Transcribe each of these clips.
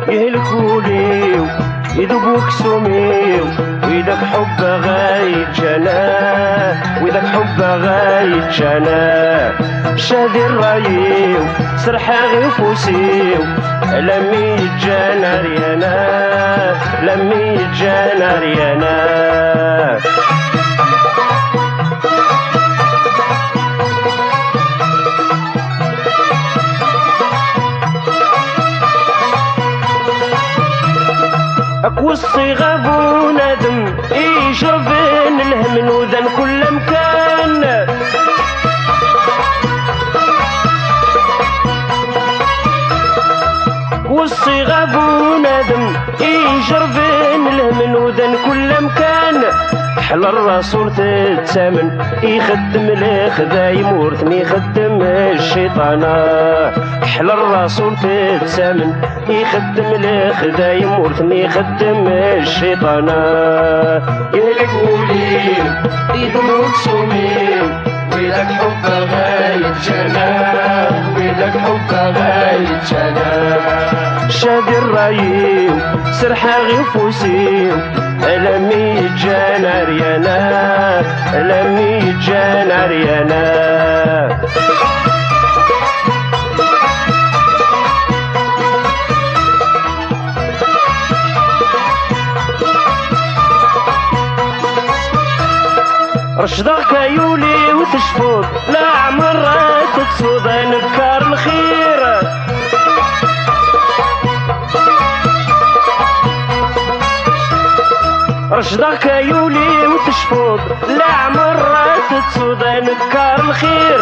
يهلكوليو يذوبوك سميو وإذاك حب غايت جناه وإذاك حب غايت جناه شادي الرايو سرحا غي فوسيو لمي يتجانا ريانا لمي يتجانا ريانا أكوصي غابو ندم يشربن الهم وذن كل مكان وصي غابو ندم يشربن الهم وذن كل مكان حل الرسول تتسامن يخدم الخدايم ورثني يخدم الشيطانة حل الرسول تتسامن يخدم الخدايم ورثني يخدم الشيطانة يهلكولي يذوبوك سميم وإذاك حب غايت جناه وإذاك حب غايت جناه شادي الرايو سرحا غي فوسيو لمي يتجانا ريانا لمي يتجانا ريانا رشدك يولي وتشفوت لا عمرها تتسود نكار الخير رشدك يولي وتشفوت لا عمرها تتسود نكار الخير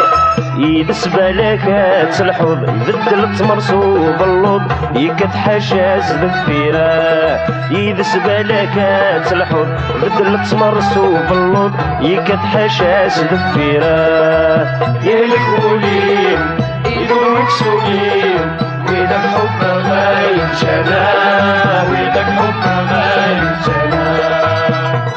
يدس بالك تسلحوض يبدل تمرسو باللوض يكت حشاز ذفيرة يدس بالك تسلحوض يبدل تمرسو باللوض يكت حشاز ذفيرة يهلكولي يذوبوك سميم وإذاك حب غايت جناه وإذاك حب غايت جناه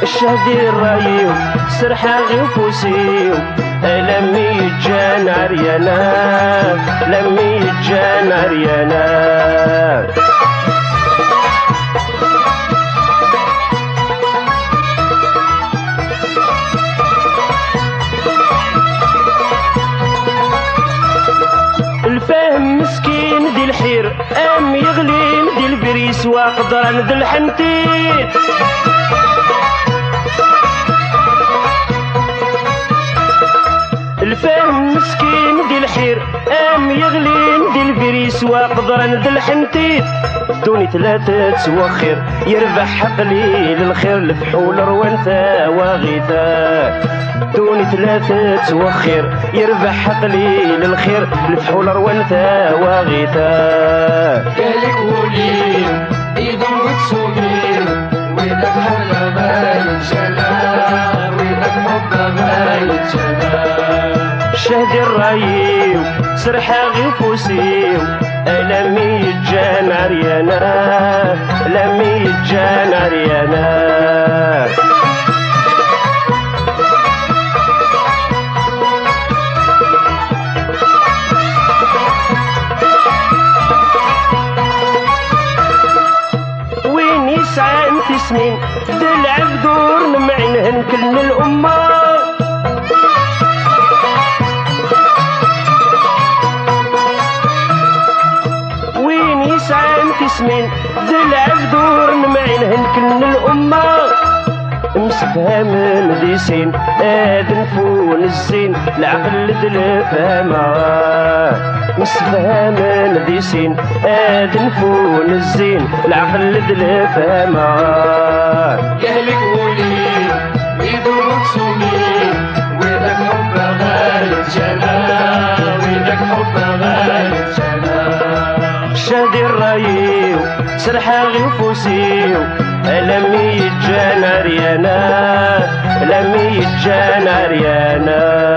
الشهدي الرايو سرحا غي فوسيو لمي يتجانا ريانا لمي يتجانا ريانا الفهم مسكين دي الحير ام يغلين دي البريس واقدر ذي الحنتيت الفهم مسكين دي الحير ام يغلين دي البريس واقدر ذي الحنتيت دوني ثلاثة تسوى خير يربح قليل الخير الفحول روانثا وغيثا دوني ثلاثة تسوى خير يربح قليل الخير الفحول روانثا وغيثا يهلكولي يذوبوك سميم وإذاك حب غايت جناه وإذاك حب غايت جناه شهدي الرايو سرحا غي فوسيو لمي يتجانا ريانا لمي يتجانا ريانا وين يسعى انت سنين دلع بدور نمعنهن كلن الأمة سمين دلع بدور نمعنهن كلن الأمة مسفهم مديسين آذن فون الزين العقل دلفهمة مسفهم مديسين آذن فون الزين العقل دلفهمة يهلكولي يذوبوك سميم وإذاك حب غايت جناه وإذاك حب غايت جناه شادي الرايو سرحا غي فوسيو لمي يتجانا ريانا لمي يتجانا ريانا